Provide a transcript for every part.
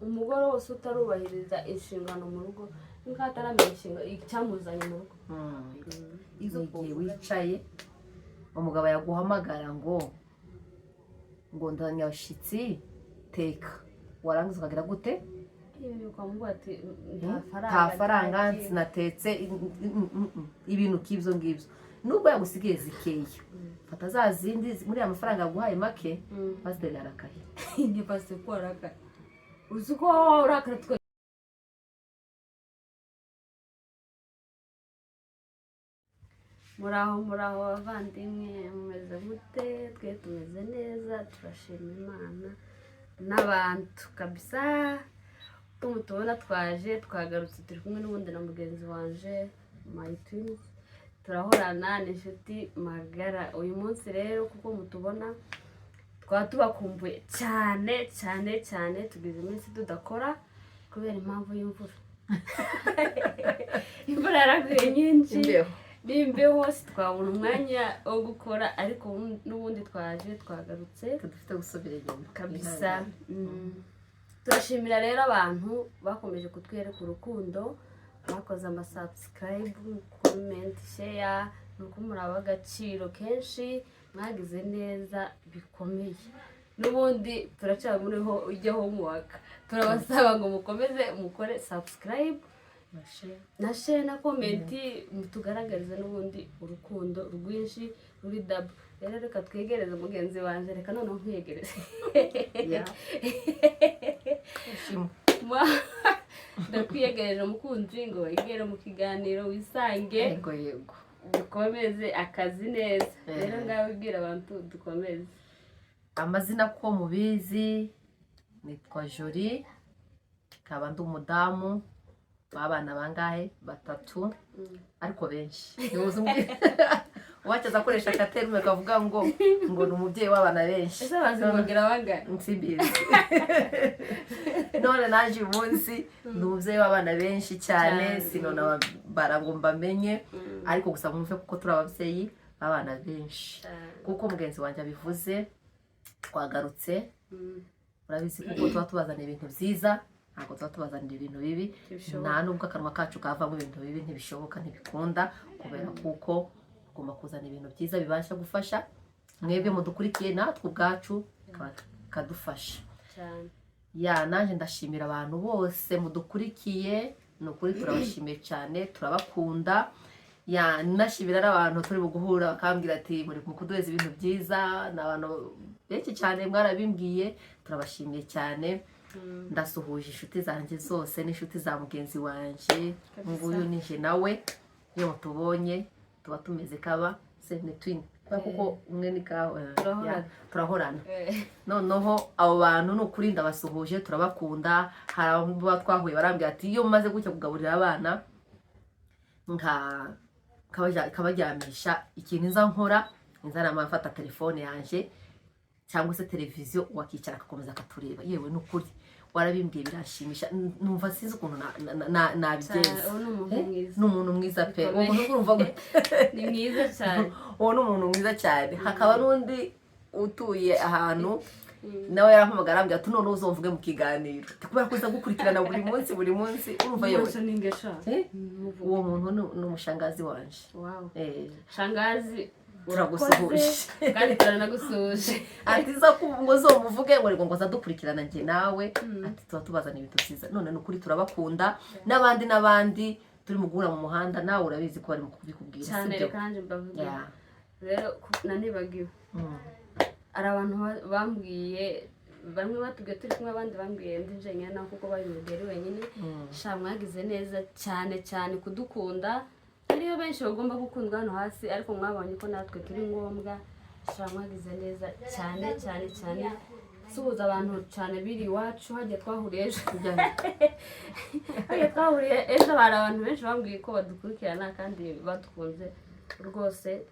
umugore wose utarubahiriza inshingano mu rugo nk'ataramenya inshinga icyamuzanye mu rugo. Izo gihe wicaye umugabo yaguhamagara ngo ndanyashitsi teka warangiza ukagira gute nta faranga sinatetse ibintu k'ibyo ngibyo nubwo yagusigaye zikeya fata za zindi muri ya mafaranga yaguhaye make pasiteri arakaye ni pasiteri ko arakaye uzi ko urakara twe muraho bavandimwe mumeze mute? Twe tumeze neza turashima Imana n'abantu kabisa. Tumutubona twagarutse turi kumwe n'ubundi na mugenzi wanje my twins, turahorana n'inshuti magara. Uyu munsi rero kuko mutubona tubakumbuye cyane tugize iminsi tudakora kubera impamvu y'imvura. Imvura yaraguye nyinshi n'imbeho twabona umwanya wo gukora, ariko n'ubundi twagarutse dufite gusubira inyuma kabisa. Turashimira rero abantu bakomeje kutwereka urukundo, bakoze subscribe, comment, share, nuko muraba agaciro kenshi, mwagize neza bikomeye. N'ubundi turacyari muriho ujyaho muwaka, turabasaba ngo mukomeze mukore subscribe na share na comment, mutugaragarize n'ubundi urukundo rwinshi ruri double. Rero reka twegereze mugenzi wanje, reka noneho nkwegereze ndakwiyegereje mukunzi ngo wegere mu kiganiro wisange, yego dukomeze akazi neza. Rero ngawe ubwira abantu dukomeze. Amazina ko mubizi, nitwa Jolie, kaba ndi umudamu w'abana bangahe? 3 ariko benshi. Wacha zakoresha katerume kavuga ngo ni umubyeyi w'abana benshi. Ese bazimubwira bangahe? Nsibizi. None naje umunsi ni umubyeyi w'abana benshi cyane, sinona barango mbamenye, ariko gusa mwumve kuko turi ababyeyi b'abana benshi. Kuko mugenzi wanje abivuze, twagarutse. Urabizi kuko tuba tubazana ibintu byiza, ntabwo tuba tubazanira ibintu bibi. Nta nubwo akanwa kacu kavamo ibintu bibi, ntibishoboka, ntibikunda, kubera kuko tugomba kuzana ibintu byiza bibasha gufasha mwebwe mudukurikiye, natwe ubwacu kadufasha. Nanjye ndashimira abantu bose mudukurikiye, nukuri turabashimiye cyane, turabakunda. Nashimira n'abantu turi guhura bakambwira ati muri kuduheza ibintu byiza, n'abantu benshi cyane mwarabimbwiye, turabashimiye cyane. Ndasuhuje inshuti zanjye zose n'inshuti za mugenzi wanje, nguyu nije nawe, iyo mutubonye tuba tumeze kaba sene twin kuko umwe ni kawe turahorana. Noneho abo bantu n'ukuri ndabasuhuje, turabakunda. Hari abo twahuye barambwira ati iyo maze gutya kugaburira abana kabaryamisha, ikintu nza nkora inzara amafata telefone yanje cyangwa se televiziyo, wakicara akakomeza akatureba. Yewe n'ukuri warabimbwiye birashimisha, numva sinzi ukuntu nabigenza. N'umuntu mwiza pe, umuntu urumva ni mwiza cyane, uwo n'umuntu mwiza cyane. Hakaba n'undi utuye ahantu nawe yarampamagara ambwira ati none uzomvuge mu kiganiro, kubera ko uza gukurikirana buri munsi urumva. Yewe uwo muntu ni umushangazi wanje. Shangazi uragusuhuje kandi turanagusuhuje. Ati za ngo zo muvuge ngo zadukurikirana nje nawe, ati tuba tubazana ibintu byiza. None n'ukuri turabakunda, n'abandi turi mu guhura mu muhanda, nawe urabizi ko bari mu kubikubwira cyane. Kandi mbavuga rero nanibagiwe, ari abantu bambwiye, bamwe batubwiye turi kumwe, abandi bambwiye ndije nyana kuko bari mu gari wenyine. Sha mwagize neza cyane kudukunda. Hariyo benshi bagomba gukundwa hano hasi, ariko mwabonye ko natwe turi ngombwa. Sha mwagize neza cyane. Suhuza abantu cyane biri iwacu, hajya twahuriye ejo. Ejo hari abantu benshi bambwiye ko badukurikirana kandi badukunze rwose.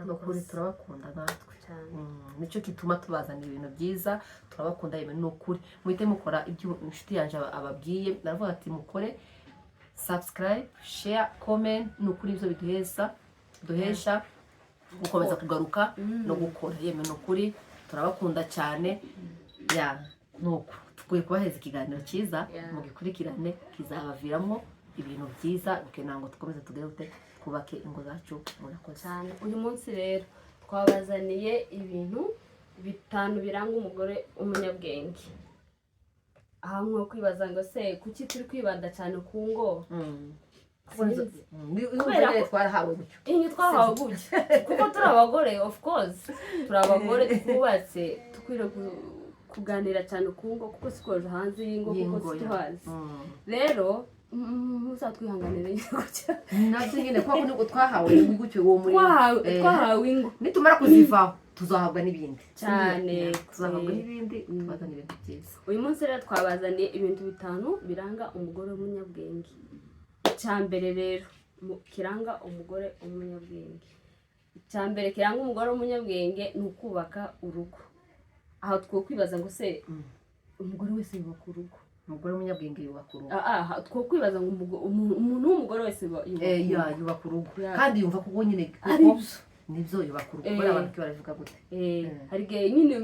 Nukuri turabakunda natwe cyane, nicyo gituma tubazanira ibintu byiza. Turabakunda yewe nukuri. Muhite mukora ibyo inshuti yanje ababwiye, ndavuga ati mukore subscribe, share, comment. Nukuri ibyo duhesha gukomeza kugaruka no gukora. Yewe nukuri turabakunda cyane. Nuko tugoye kubaheza ikiganiro cyiza Yeah. mugikurikirane kizabaviramo ibintu byiza kugira ngo dukomeze tugere twubake ingo zacu murakoze cyane. Uyu munsi rero twabazaniye ibintu 5 biranga umugore umunyabwenge. Aha nko kwibaza ngo se kuki turi kwibanda cyane ku ngo? kubera ko twarahawe gutyo Iyi twahawe gutyo kuko turi abagore, of course turi abagore twubatse, tukwiriye kuganira cyane ku ngo kuko sikoje hanze y'ingo kuko tuhazi. Rero muzatwihanganire gutya nabyo nyine kuko niko twahawe gutyo uwo muri twahawe ingo, nitumara kuzivaho tuzahabwa n'ibindi cyane, tuzahabwa n'ibindi twazana ibintu byiza. Uyu munsi rero twabazaniye ibintu 5 biranga umugore w'umunyabwenge. Icyambere rero kiranga umugore w'umunyabwenge, icyambere kiranga umugore w'umunyabwenge ni ukubaka urugo. Aho twokwibaza ngo se umugore wese yubaka urugo? Umugore w'umunyabwenge yubaka urugo. Twokwibaza ngo umuntu w'umugore wese yubaka urugo kandi yumva kuko nyine nibyo yubaka urugo. Bari abantu baravuga gute? Hari igihe nyine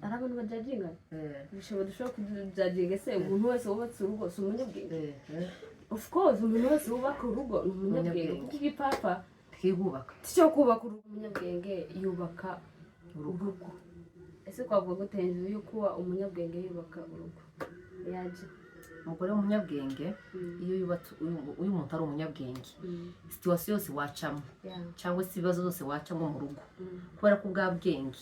ari abantu bajajinga, dushobora kujajinga se umuntu wese wubatse urugo si umunyabwenge? Of course umuntu wese wubaka urugo ni umunyabwenge kuko igipapa twihubaka cyo kubaka urugo. Umunyabwenge yubaka urugo. Ese kwavuga gute hejuru yo kuba umunyabwenge yubaka urugo? Yaje umugore w'umunyabwenge iyo yubatse uyu muntu ari umunyabwenge situation yose wacamo cyangwa se ibibazo zose wacamo mu rugo kubera ko bwa bwenge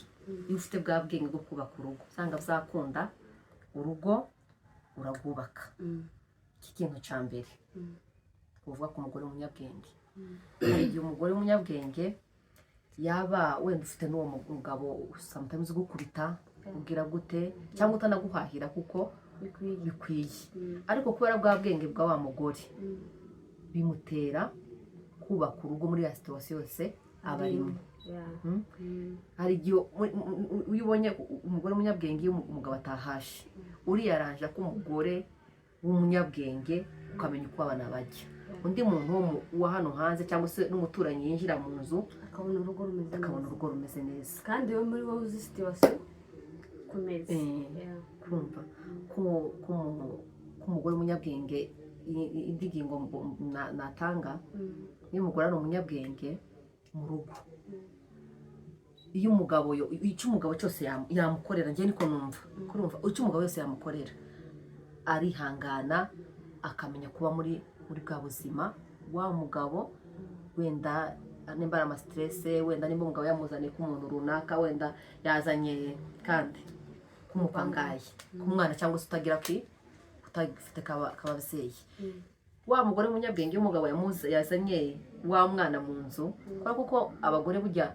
iyo ufite bwa bwenge bwo kubaka urugo usanga bizakunda urugo uragubaka. Iki kintu cya mbere kuvuga ku mugore w'umunyabwenge. Hari igihe umugore w'umunyabwenge yaba wenda ufite n'uwo mugabo sometimes ugukubita ubwira gute cyangwa utanaguhahira kuko bikwiye, ariko kubera bwa bwenge bwa wa mugore bimutera kubaka urugo muri ya situation yose abarimo. Hari igihe uyibonye umugore w'umunyabwenge iyo umugabo atahashe uriyaranja ko umugore w'umunyabwenge ukamenya uko abana bajya. Undi muntu wo hano hanze cyangwa se n'umuturanyi yinjira mu nzu akabona urugo rumeze neza kandi we muri wowe uzi situation kumeze. Kumva k'umugore w'umunyabwenge indi ngingo natanga iyo umugore ari umunyabwenge mu rugo, iyo umugabo icyo umugabo cyose yamukorera njye niko numva icyo umugabo wese yamukorera arihangana akamenya kuba muri bwa buzima wa mugabo. Wenda nimba ari stress, wenda nimba umugabo yamuzaniye ku muntu runaka, wenda yazanye kandi kumupangaye kumwana cyangwa se utagira utagifite kababyeyi, wa mugore w'umunyabwenge y'umugabo yazanye wa mwana mu nzu kuko abagore burya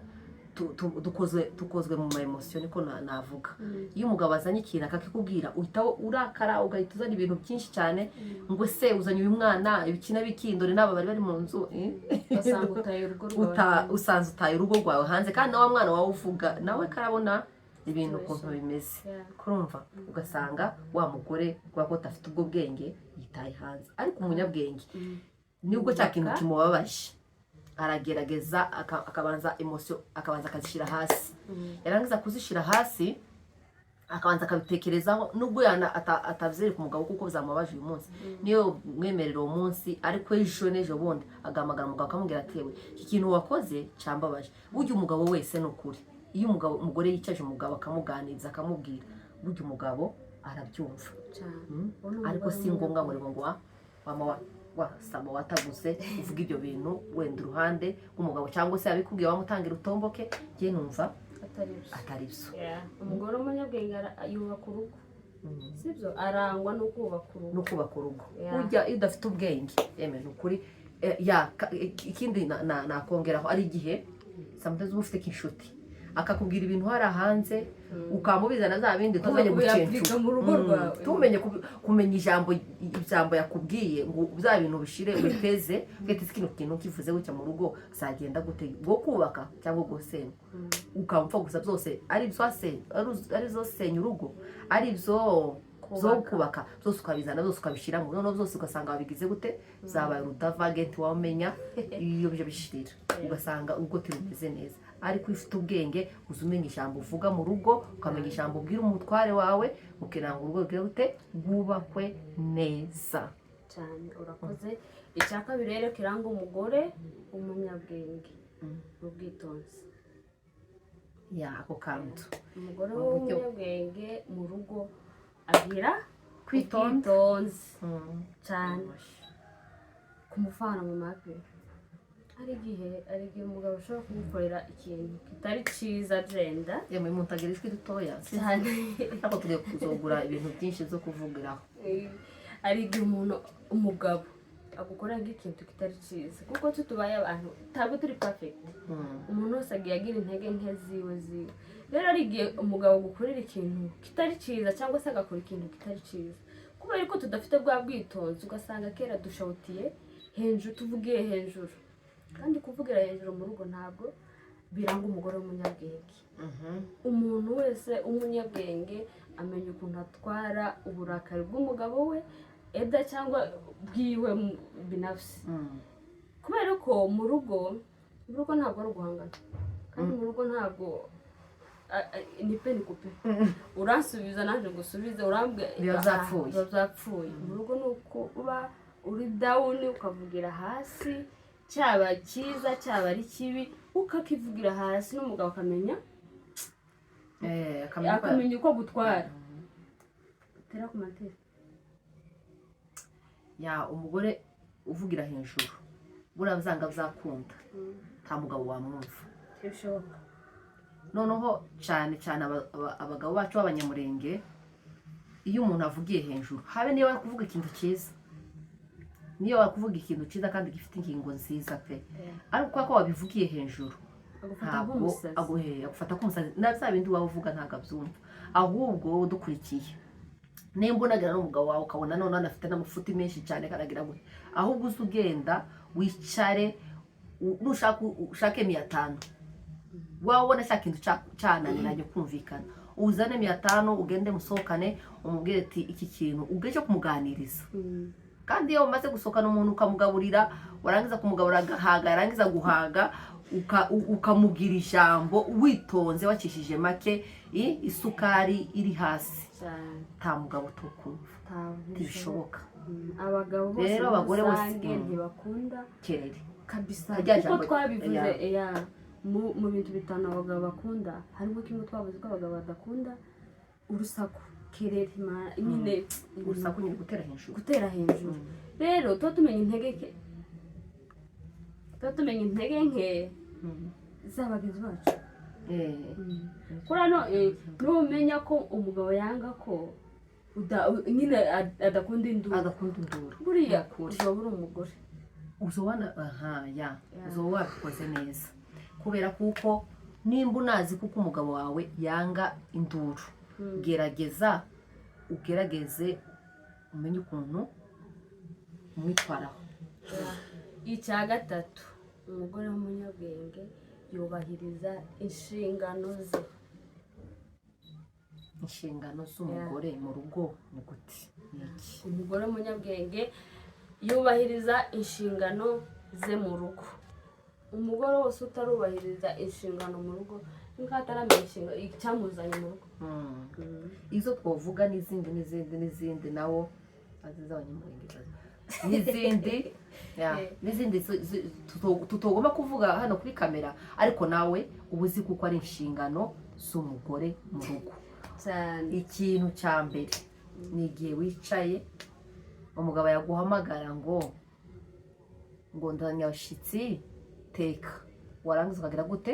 dukozwe mu emotion niko navuga. Iyo umugabo azanye ikintu akakikubwira uhita urakara ugahita uzana ibintu byinshi cyane ngo se uzanye uyu mwana ibikina bikindore n'aba bari mu nzu usanze utaye urugo rwawe hanze kandi nawe mwana wawe uvuga nawe karabona ibintu ukuntu bimeze. Kurumva ugasanga wa mugore kwa ko tafite ubwo bwenge yitaye hanze, ariko umunyabwenge nibwo cya kintu kimubabaje aragerageza akabanza emotion akabanza akazishira hasi, yarangiza kuzishira hasi akabanza akabitekerezaho nubwo atavyere ku mugabo kuko bizamubabaje uyu munsi niyo mwemerera uwo munsi, ariko ejo nejo bundi agamagara umugabo akamubwira ati yewe iki kintu wakoze cyambabaje. Burya umugabo wese n'ukuri iyo umugore yicaje umugabo akamuganiriza akamubwira burya umugabo arabyumva, ariko si ngombwa ngo mama wasaba wataguze uvuga ibyo bintu wenda uruhande rw'umugabo cyangwa se abikubwiye wamutangira utomboke njye numva atari byo. Umugore w'umunyabwenge yubaka urugo, sibyo arangwa no kubaka urugo. Burya iyo udafite ubwenge ni ukuri. Ikindi nakongeraho ari igihe sometimes uba ufite k'inshuti akakubwira ibintu hari hanze ukamubizana za bindi tumenye gucencu tumenye kumenya ijambo yakubwiye ngo bya bintu bishire witeze kwete ikintu kivuze gutya mu rugo sagenda gute bwo kubaka cyangwa gusenya ukamfa gusa byose ari zo senya urugo ari byo zo kubaka byose ukabizana byose ukabishira mu none byose ugasanga babigize gute zabaye urudavagenti wamenya iyo byo bishirira ugasanga ubwo tumeze neza. ariko iyo ufite ubwenge uzi umenya ijambo uvuga mu rugo, ukamenya ijambo ubwira umutware wawe, kugira ngo urugo rugire gute rwubakwe neza cyane. Urakoze. Icya kabiri rero kiranga umugore w'umunyabwenge n'ubwitonzi. ako kantu Umugore Mu buryo- w'umunyabwenge mu rugo agira Kwitonda. ubwitonzi cyane, kumuvana mu mavi. Hari igihe umugabo ashobora kugukorera ikintu kitari cyiza agenda yemwe umuntu agira ijwi ritoya cyane. ariko tugiye kuzogura ibintu byinshi byo kuvugiraho. Hari igihe umugabo agukorera nk'ikintu kitari cyiza, kuko tubaye abantu ntabwo turi perfect. Umuntu wese agiye agira intege nke ziwe. Rero hari igihe umugabo agukorera ikintu kitari cyiza cyangwa se agakora ikintu kitari cyiza, kubera ko tudafite bwa bwitonzi, ugasanga kera dushawutiye hejuru, tuvugiye hejuru. Kandi kuvugira hejuru mu rugo ntabwo biranga umugore w'umunyabwenge. Umuntu wese w'umunyabwenge amenya ukuntu atwara uburakari bw'umugabo we eda cyangwa bwiwe binafsi. Kubera ko mu rugo ntabwo ari uguhangana, kandi mu rugo ntabwo ni pe ni kupe. Uransubiza naje gusubiza, urambwira Biba byapfuye. biba byapfuye. Mu rugo ni uko uba uri dawuni ukavugira hasi, cyaba cyiza cyaba ari kibi ukakivugira hasi, n'umugabo akamenya akamenya uko gutwara. Tera ku matera. Umugore uvugira hejuru buriya byanga byakunda, nta mugabo wamwumva. Bishoboka. Noneho cyane cyane abagabo bacu b'abanyamurenge, iyo umuntu avugiye hejuru, habe niyo bari kuvuga ikintu cyiza, niyo bari kuvuga ikintu cyiza kandi gifite ingingo nziza pe, ariko kubera ko wabivugiye hejuru ntabwo agufata nk'umusazi. na bya bindi waba uvuga ntabwo abyumva, ahubwo wowe udukurikiye nimba unagira n'umugabo wawe ukabona none anafite n'amafuti menshi cyane karagira gutya, ahubwo uze ugenda wicare, nushaka ushake 500, waba ubona cya kintu cyananiranye kumvikana, uzane 500 ugende musohokane, umubwire ati iki kintu ubwe cyo kumuganiriza. Kandi iyo umaze gusohokana umuntu ukamugaburira, warangiza kumugaburira agahaga, yarangiza guhaga ukamubwira ijambo witonze wacishije make, isukari iri hasi, nta mugabo tukumva, ntibishoboka. Abagabo bose rero abagore bose ntibakunda kerere kabisa, Rya kuko jambo- twabivuze mu bintu bitanu abagabo bakunda, harimo kimwe twavuze ko abagabo badakunda urusaku, kerere nyine urusaku nyine gutera hejuru. Rero tuba tumenya intege nke z'abagenzi bacu. Kuri hano numenya ko umugabo yanga ko nyine adakunda induru, buriya uzoba uri umugore, uzoba wabikoze neza, kubera kuko nimba unazi kuko umugabo wawe yanga induru, ugerageze umenye ukuntu umwitwaraho. Icya gatatu, umugore w'umunyabwenge yubahiriza inshingano ze. Inshingano z'umugore mu rugo ni gute? Umugore w'umunyabwenge yubahiriza inshingano ze mu rugo. Umugore wose utarubahiriza inshingano mu rugo niko ataramenya icyamuzanye mu rugo. Izo twavuga n'izindi nawo azizabanyamurenge n'izindi tutogomba kuvuga hano kuri kamera, ariko nawe ubuzi kuko ari inshingano z'umugore mu rugo. Ikintu cya mbere ni igihe wicaye umugabo yaguhamagara ngo ndanyabashitsi teka, warangiza ukagira gute?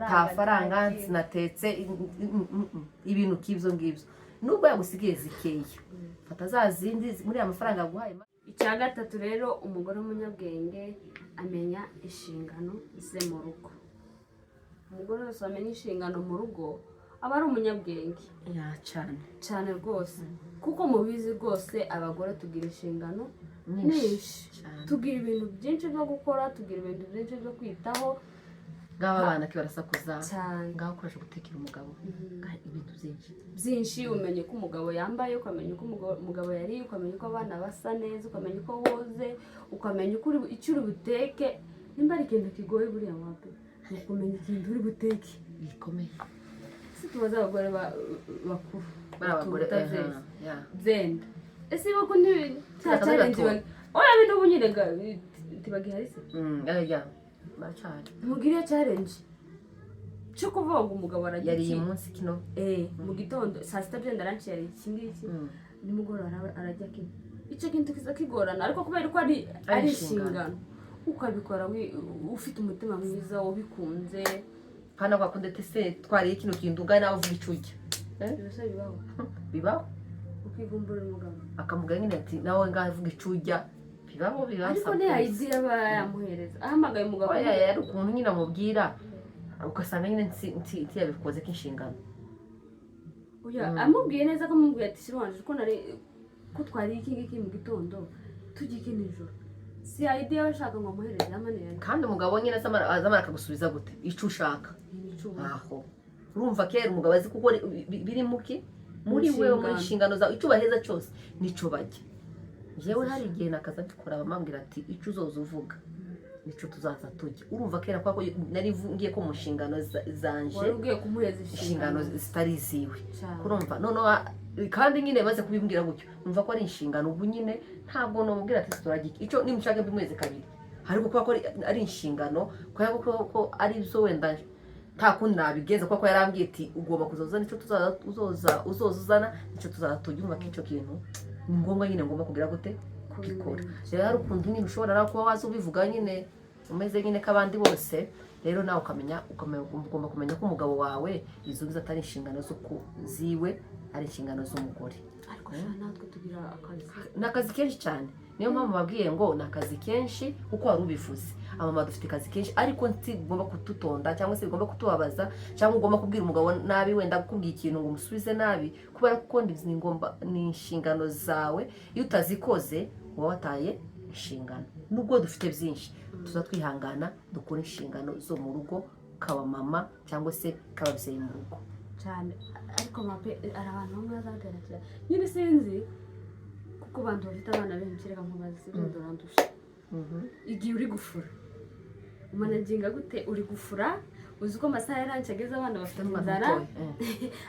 Nta faranga sinatetse, ibintu k'ibyo ngibyo, nubwo yagusigaye zikeya, fata za zindi muri aya mafaranga yaguhaye. Icya gatatu rero, umugore w'umunyabwenge amenya inshingano ze mu rugo. Umugore wese amenya inshingano mu rugo aba ari umunyabwenge cyane rwose, kuko mubizi rwose abagore tugira inshingano nyinshi, tugira ibintu byinshi byo gukora, tugira ibintu byinshi byo kwitaho. Ngaba abana ke barasakuza, ngaho ukoresha gutekera umugabo ibintu byinshi, umenya uko umugabo yambaye, ukamenya uko umugabo yariye, ukamenya uko abana basa neza, ukamenya uko woze, ukamenya icyo uri buteke nimba ari ikintu kigoye buriya wape ni ukumenya ikintu uri buteke bikomeye si tubaze abagore bakuru bari abagore zenda ese bako cya challenge oya bintu bunyine ga tibagihari se baracari mugiriye challenge cyo kuvuga ngo umugabo aragiye yari umunsi kino mu gitondo saa sita byenda ranchi yari ikingiki nimugoroba arajya kino icyo kintu kiza kigorana ariko kubera ko ari inshingano ukabikora ufite umutima mwiza ubikunze hano kwakunde tese twariye kino kintu ungana nawe uvuga icyo urya ibisa bibaho ukivumbura umugabo akamugaya nyine ati nawe ngaho uvuga icyo urya bibaho ariko ne idea bayamuhereza ahamagaye umugabo yari ukuntu nyine amubwira ugasanga nyine yabikoze k'inshingano amubwiye neza ko amubwiye ati shirwanje ko twariye iki ngiki mu gitondo tujya iki nijoro si idea bashaka ngo amuhereze amanene kandi umugabo nyine azamara akagusubiza gute icyo ushaka aho urumva kera umugabo azi kuko biri muki muri wewe muri inshingano zawe icyo ubaheza cyose nico bajya jewe hari igihe nakaza ndikora abamambwira ati icyo uzoza uvuga nico tuzaza tujya urumva kera kwa ko nari ngiye ko mu nshingano zanje wari ugiye kumuheza inshingano zitari ziwe kurumva none kandi nyine baze kubimbwira gutyo umva ko ari inshingano ubu nyine ntabwo nomubwira ati turagiki ico nimushaka bimweze kabiri ariko kwa ko ari inshingano ko ari byo wenda nta kundi nabigenza kuko yarambwiye ati ugomba kuzozana icyo uzozana icyo tuzaza tujya umva k'icyo kintu ni ngombwa nyine ngomba kugira gute kubikora rero hari ukuntu nyine ushobora kuba waza ubivuga nyine umeze nyine k'abandi bose rero nawe ugomba kumenya ko umugabo wawe izo nzi atari inshingano ziwe ari inshingano z'umugore ariko natwe tugira akazi ni akazi kenshi cyane niyo mpamvu babwiye ngo ni akazi kenshi kuko wari ubivuze abamama dufite akazi kenshi ariko ugomba kututonda cyangwa se bigomba kutubabaza cyangwa ugomba kubwira umugabo nabi wenda kukubwira ikintu ngo umusubize nabi kubera ko ni inshingano zawe iyo utazikoze uba wataye inshingano nubwo dufite byinshi tuza twihangana dukora inshingano zo mu rugo k'abamama cyangwa se k'ababyeyi mu rugo cyane ariko mape ari abantu bamwe bazaterekera nyine sinzi kuko abantu bafite abana benshi reka nkubaze sibyo durandusha igihe uri gufura umanaginga gute uri gufura uzi ko amasaha yarangiye ageze abana bafite inzara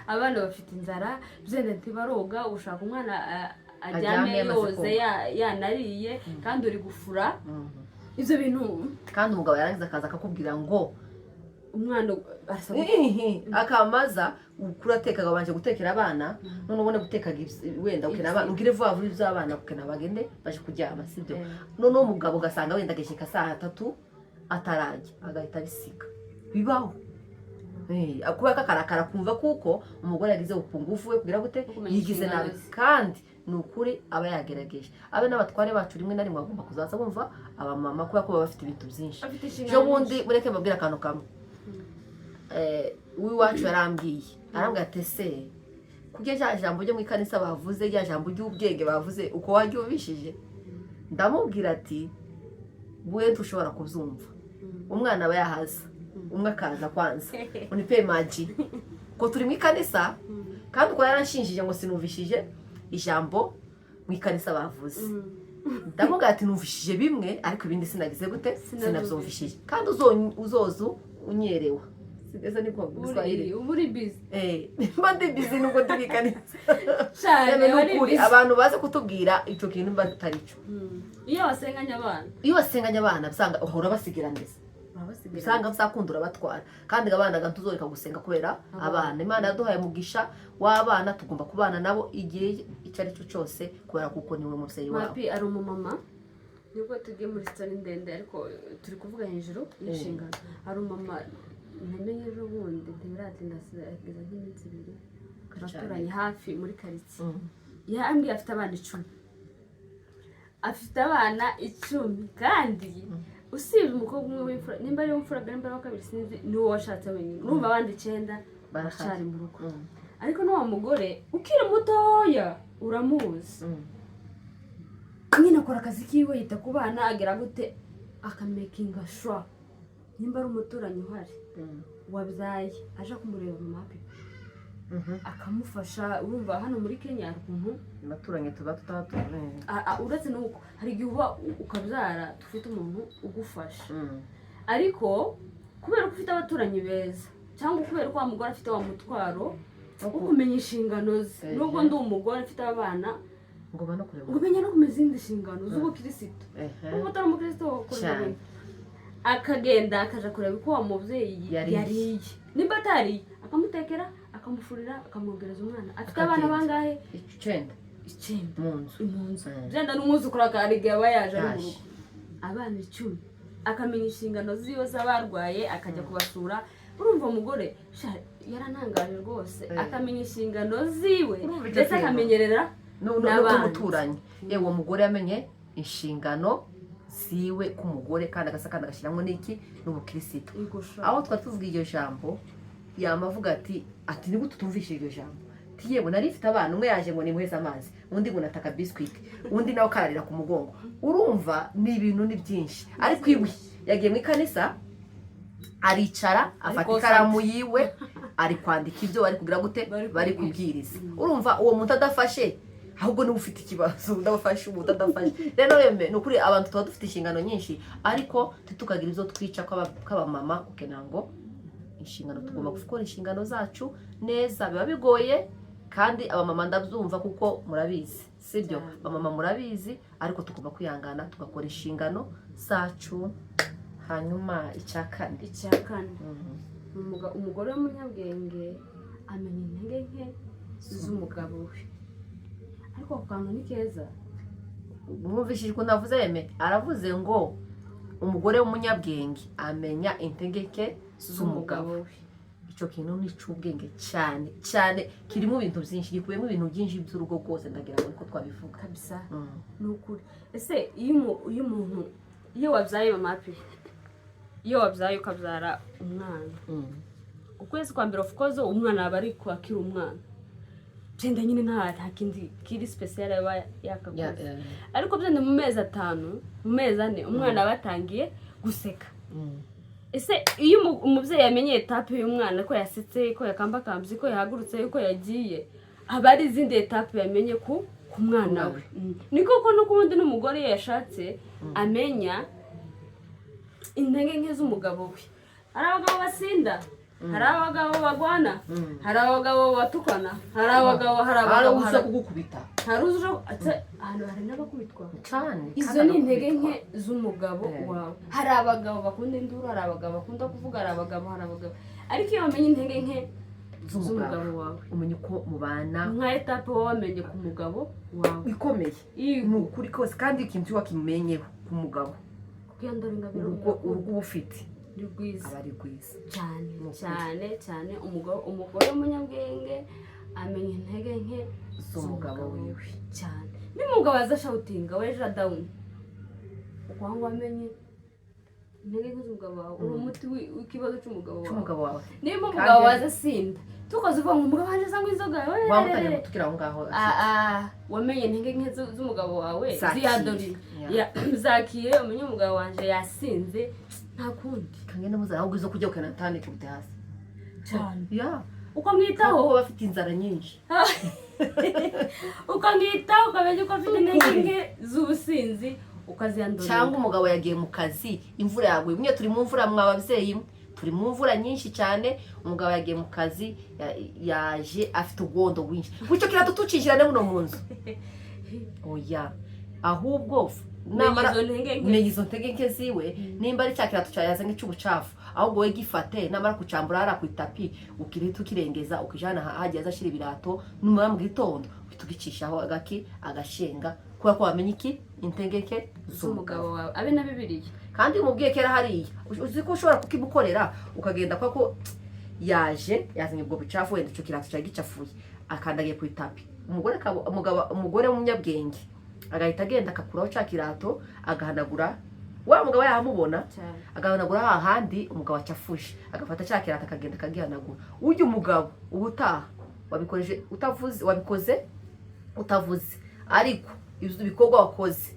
abana bafite inzara byenda ntibaroga ushaka umwana ajyame yoze yanariye kandi uri gufura ibyo bintu kandi umugabo yarangiza akaza akakubwira ngo umwana akamaza ukurateka gabanje gutekera abana none ubone guteka wenda ukena abana ugire vuba vuba iby'abana ukena bagende baje kuryama sibyo none umugabo ugasanga wenda ageshika saa 3 atarajya agahita bisiga bibaho kuba kakarakara kumva kuko umugore yagize upungufu we kugira gute yigize nabi kandi nukuri aba yagerageje abe n'abatware bacu rimwe na rimwe bagomba kuzaza bumva abamama kuba ko bafite ibintu byinshi cyo bundi bureke babwira akantu kamwe uwiwacu yarambwiye arambwira ati se kujya cya jambo ryo mu ikanisa bavuze rya jambo ry'ubwenge bavuze uko wajya ubishije ndamubwira ati we ntushobora kubyumva umwana aba yahaza umwe akaza kwanza unipe magi ko turi mu ikanisa kandi uko yaranshinjije ngo sinumvishije ijambo mu ikanisa bavuze ndamubwira ati numvishije bimwe ariko ibindi sinagize gute sinabyumvishije kandi uzozu unyerewa Esa ni kwa Kiswahili. Uburi busy. Mbandi busy nuko tubikanisa. Cyane n'ukuri abantu baze kutubwira ico kintu batarico. Iyo wasenganya abana. Iyo wasenganya abana bisanga uhora basigira neza. Bisanga byakundura batwara kandi abana gantuzoreka gusenga kubera abana Imana yaduhaye mugisha w'abana tugomba kubana nabo igihe icari cyo cyose kubera kuko niwe muvyeyi wawe. Mapi ari umumama nubwo tugiye muri story ndende ariko turi kuvuga hejuru y'inshingano. Ari umumama namenye ejo bundi ntibiratinda ageza nk'iminsi 2 baturanye hafi muri quartier yambwiye afite abana 10 afite abana 10 kandi usibye umukobwa umwe w'imfura nimba ari umfura nimba ari kabiri sinzi niwo washatse wenyine urumva abandi 9 barashari mu rugo ariko no wa mugore ukiri mutoya uramuzi nyine akora akazi kiwe yita ku bana agera gute akamakinga sure nimba ari umuturanyi uhari wabyaye aje kumureba mu mapi akamufasha urumva hano muri Kenya ukuntu amaturanye tuba uretse nuko hari igihe uba ukabyara dufite umuntu ugufasha ariko kubera ko ufite abaturanyi beza cyangwa kubera ko wa mugore afite wa mutwaro wo kumenya inshingano ze nubwo ndi umugore mfite abana ngo bano kureba ngo menya no kumenya izindi nshingano z'ubukristo nubwo utari umukristo wakora akagenda akaja kureba uko wa mubyeyi yariye nimba atariye akamutekera akamufurira akamwogereza umwana afite abana bangahe 9 mu nzu byenda n'umwuzukuru akariga aba yaje ari mu rugo abana 10 akamenya inshingano ziwe z'abarwaye akajya kubasura urumva umugore yarantangaje rwose akamenya inshingano ziwe ndetse akamenyerera n'umuturanyi yewe uwo mugore yamenye inshingano ziwe ku mugore kandi agashyiramo n'iki n'ubukristo aho twari tuvuga iryo jambo yamavuga ati nigute tutumvishe iryo jambo yewe nari mfite abana umwe yaje ngo nimuheze amazi undi ngo nataka biscuit undi nawe kararira ku mugongo urumva ni ibintu ni byinshi ariko iwe yagiye mu ikanisa aricara afata ikaramu yiwe ari kwandika ibyo bari kugira gute bari kubwiriza urumva uwo muntu adafashe ahubwo niba ufite ikibazo udafashe umuntu adafashe rero yembe ni ukuri abantu tuba dufite inshingano nyinshi ariko tukagira ibyo twica kw'abamama kugira ngo inshingano tugomba gukora inshingano zacu neza biba bigoye kandi abamama ndabyumva kuko murabizi sibyo abamama murabizi ariko tugomba kwihangana tugakora inshingano zacu hanyuma icya kane umugore w'umunyabwenge amenya intege nke z'umugabo we ariko ako kantu ni keza mwumvishije ukuntu avuze yeme aravuze ngo umugore w'umunyabwenge amenya intege nke z'umugabo we icyo kintu ni cy'ubwenge cyane cyane kirimo ibintu byinshi gikubiyemo ibintu byinshi by'urugo rwose ndagira ngo niko twabivuga kabisa ni ukuri ese iyo umuntu iyo wabyaye mama pe iyo wabyaye ukabyara umwana ukwezi kwa mbere of course umwana aba ari kwakira umwana byenda nyine nta kindi kiri special aba yakaguze ariko byenda mu mezi 5 mu mezi 4 umwana batangiye guseka ese iyo umubyeyi yamenye etape y'umwana ko yasetse ko yakambakambye ko yahagurutse ko yagiye aba ari izindi etape yamenye ku mwana we niko ko no kubundi n'umugore yashatse amenya intege nke z'umugabo we hari abagabo basinda hari abagabo bagwana hari abagabo batukana hari abagabo uza kugukubita hari uza ahantu hari n'abakubitwa izo ni intege nke z'umugabo wawe hari abagabo bakunda induru hari abagabo bakunda kuvuga hari abagabo ariko iyo wamenye intege nke z'umugabo wawe umenya uko mubana nka etape wowe wamenye ku mugabo wawe ikomeye ni ukuri kose kandi ikintu wakimenyeho ku mugabo urugo ufite aba ari rwiza cyane umugore w'umunyabwenge amenya intege nke z'umugabo wiwe cyane n'umugabo azashawutinga weje down ukwanga amenye intege nke z'umugabo wawe uri umuti w'ikibazo cy'umugabo wawe niba umugabo waza sinda tukoze uvuga ngo umugabo waje sangwa inzoga wamutanye mutukira aho ngaho wamenye intege nke z'umugabo wawe ziyadori zakire umenye umugabo wanje yasinze nta kundi kangenda muzara ahubwo izo kujya ukanatane ku hasi cyane uko mwitaho bafite inzara nyinshi ukamwitaho ukamenya ko afite intege nke z'ubusinzi ukaziyandura cyangwa umugabo yagiye mu kazi imvura yaguye mwe turi mu mvura mwababyeyi turi mu mvura nyinshi cyane umugabo yagiye mu kazi yaje afite ubwondo bwinshi gucyo kirato tucinjirane muno mu nzu oya ahubwo namara izo ntege nke ziwe nimba ari cya kirato cyazanye cy'ubucafu ahubwo we gifate namara kucambura ara ku itapi ukirita ukirengeza ukijana hagiye azashira ibirato numara mu gitondo tugicishaho agashenga kuba ko wamenye iki intege nke z'umugabo wawe abe na bibiliya kandi umubwiye kera hariya uzi ko ushobora kukimukorera ukagenda ko yazanye ubwo bucafu wenda icyo kirato cyari gicafuye akandagiye ku itapi umugore w'umunyabwenge agahita agenda akakuraho cya kirato agahanagura wa mugabo yahamubona agahanagura hahandi umugabo acafuje agafata cya kirato akagenda akagihanagura ujya umugabo ubutaha wabikoze utavuze ariko ibikorwa wakoze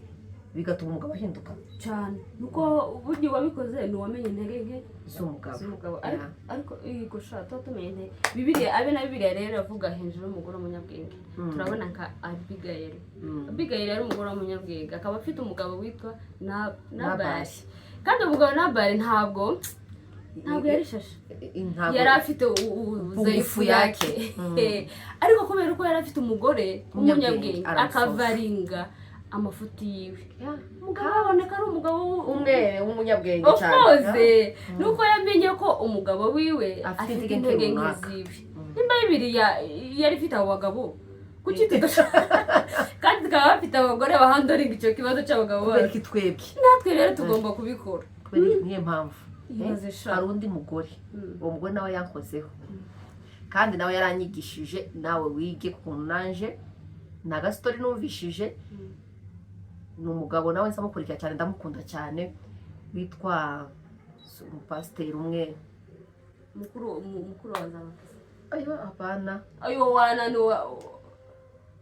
bigatuma umugabo ahinduka cyane nuko uburyo wabikoze ni wamenye intege nke z'umugabo ariko yego shata tumenye bibiliya abe na bibiliya rero avuga hejuru y'umugore w'umunyabwenge turabona nka Abigail yari umugore w'umunyabwenge akaba afite umugabo witwa Nabali kandi umugabo Nabali ntabwo yari shasha, yari afite ubuzefu yake ariko kubera ko yari afite umugore w'umunyabwenge akavaringa amafuti yiwe, umugabo aboneka ari umugabo umwe w'umunyabwenge cyane, nuko yamenye ko umugabo wiwe afite intege nke ziwe. Nimba Bibiliya yari ifite abo bagabo kuki kandi tukaba bafite abagore bahandoringa icyo kibazo cy'abagabo bacu, natwe rero tugomba kubikora. Niyo mpamvu hari undi mugore, uwo mugore nawe yankozeho kandi nawe yaranyigishije, nawe wige ukuntu nanje na gastori numvishije. Ni umugabo nawe nsamukurikira cyane, ndamukunda cyane, witwa umupasiteri umwe mukuru wa Zabaka. Ayo hapana, ayo wana no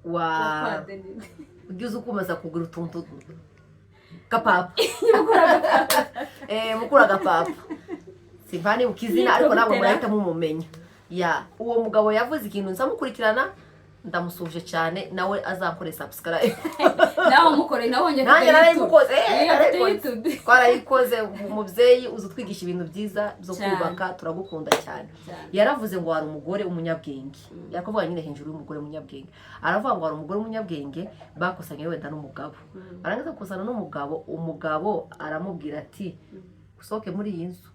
wa ugize ukumaza kugura utuntu kapapa mukura gapapa simvani ukizina, ariko nabo murahita mumumenya. Ya uwo mugabo yavuze ikintu nsamukurikirana, ndamusuje cyane, nawe azakore subscribe nawe mukore, nabonye nanjye narayimukoze twarayikoze. Umubyeyi uzi twigisha ibintu byiza byo kubaka, turagukunda cyane. Yaravuze ngo hari umugore umunyabwenge, yakuvuga nyine hejuru y'umugore umunyabwenge, aravuga ngo hari umugore umunyabwenge bakosanye wenda n'umugabo, arangiza kusana n'umugabo, umugabo aramubwira ati usohoke muri iyi nzu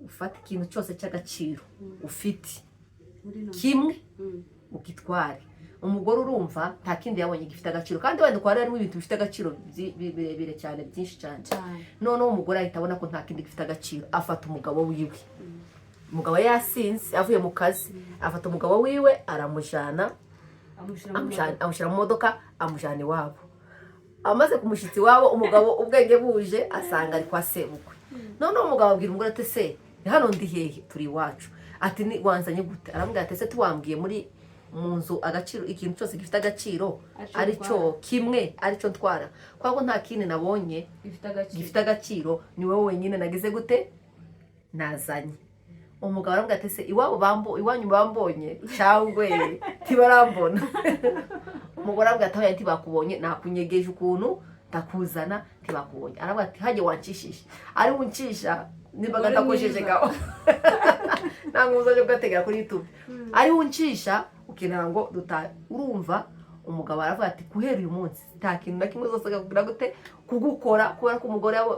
ufate ikintu cyose cy'agaciro ufite kimwe ukitware. Umugore urumva nta kindi yabonye gifite agaciro, kandi wenda ko harimo ibintu bifite agaciro birebire cyane, byinshi cyane. Noneho umugore ahita abona ko nta kindi gifite agaciro, afata umugabo wiwe. Umugabo yasinze avuye mu kazi, afata umugabo wiwe aramujana, amushyira mu modoka, amujana iwabo. Amaze kumushitsi iwabo, umugabo ubwenge buje asanga ari kwa sebukwe. Noneho umugabo abwira umugore ati se hano ndi hehe? Turi iwacu. Ati ni wanzanye gute? Arambwira ati se tuwambwiye muri mu nzu agaciro, ikintu cyose gifite agaciro aricyo kimwe, aricyo ntwara, kwako nta kindi nabonye gifite agaciro, ni wowe wenyine nagize gute nazanye. Umugabo arambwira ati se iwanyu bambonye cyangwa tibarambona? Umugore arambwira ati ntibakubonye, nakunyegeje ukuntu ndakuzana ntibakubonye. Arambwira ati hajye wancishije, ari uncisha nimbaga ndakojeje gaho ntabwo uzaje kugategera kuri YouTube, ari uncisha ukenera ngo dutahe. Urumva umugabo aravuga ati guhera uyu munsi nta kintu na kimwe zose kugira gute kugukora, kubera ko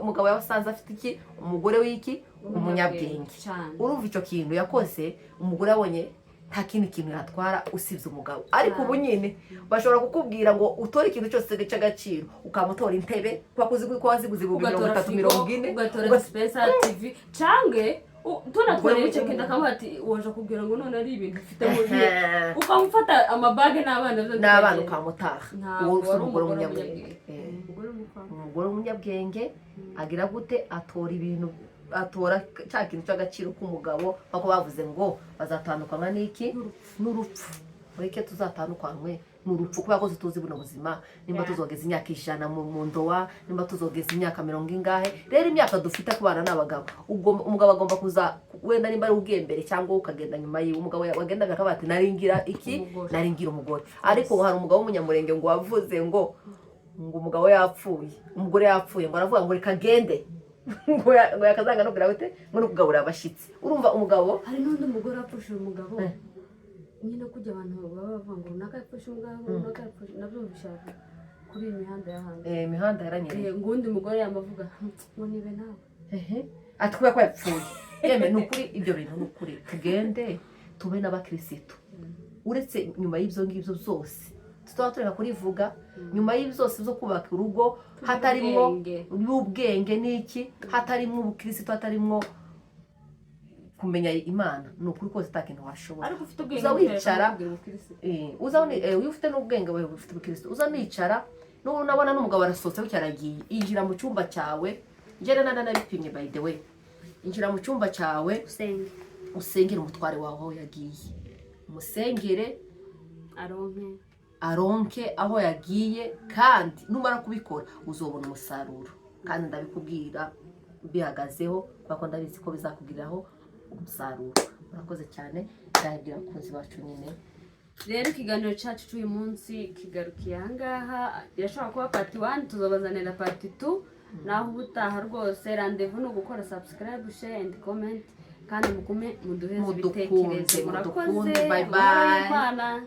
umugabo yasanze afite iki, umugore w'iki umunyabwenge. Urumva icyo kintu yakoze, umugore abonye nta kindi kintu yatwara usibye umugabo. Ariko ubu nyine bashobora kukubwira ngo utore ikintu cyose cy'agaciro, ukamutora intebe kwa waziguze 340, ugatora Dispenser TV cange tunatwara icyo kintu akamati waje kubwira ngo none ari ibintu ufite mu gihe, ukamufata amabage n'abana ukamutaha. Uwo umugore w'umunyabwenge, umugore w'umunyabwenge agira gute, atora ibintu, atora cya kintu cy'agaciro k'umugabo, bako bavuze ngo bazatandukana n'iki n'urupfu. Ureke tuzatandukanywe n'urupfu, kubera ko tuzi buno buzima, nimba tuzogeza imyaka 100 mu ndoa, nimba tuzogeza imyaka 40 ingahe. Rero imyaka dufite kubana n'abagabo, umugabo agomba kuza wenda nimba ari ugiye mbere cyangwa ukagenda nyuma yiwe. Umugabo wagenda akabati naringira iki, naringira umugore. Ariko hari umugabo w'umunyamurenge ngo wavuze ngo umugabo yapfuye, umugore yapfuye, ngo aravuga ngo reka gende ngo yakazanga no gute ngo no kugabura abashitsi. Urumva umugabo hari n'undi mugore apfusha umugabo nyine kujya abantu baba bavuga ngo runaka yapfusha umugabo, runaka yapfusha, nabyumvisha kuri imihanda y'ahandi. Imihanda yaranyereye, ngo undi mugore yamavuga ngo nibe nawe atkuba ko yapfuye. Yeme nukuri ibyo bintu nukuri, tugende tube n'abakristo. Uretse nyuma y'ibyo ngibyo zose tutaba tureka kurivuga, nyuma y'ibyo zose zo kubaka urugo hatarimo ubwenge n'iki, hatarimo ubukristo, hatarimo kumenya Imana, nukuri ko zitakintu washobora. Ariko ufite ubwenge uza wicara ufite n'ubwenge wewe ufite ubukristo, uza nicara nubona n'umugabo arasohotse cyaragiye, injira mu cyumba cyawe. Njye nabipimye by the way, injira mu cyumba cyawe usengere umutware wawe aho yagiye, umusengere aronke aho yagiye, kandi numara kubikora uzobona umusaruro. Kandi ndabikubwira bihagazeho, kuko ndabizi ko bizakugiraho umusaruro. Murakoze cyane, ndabwira abakunzi bacu nyine. Rero ikiganiro cyacu cy'uyu munsi kigarukiye aha ngaha. Irashobora kuba part 1, tuzobazanira part 2, naho ubutaha rwose rendezvous ni ugukora subscribe share and comment kandi mugume muduheze ibitekerezo murakoze bye bye. Imana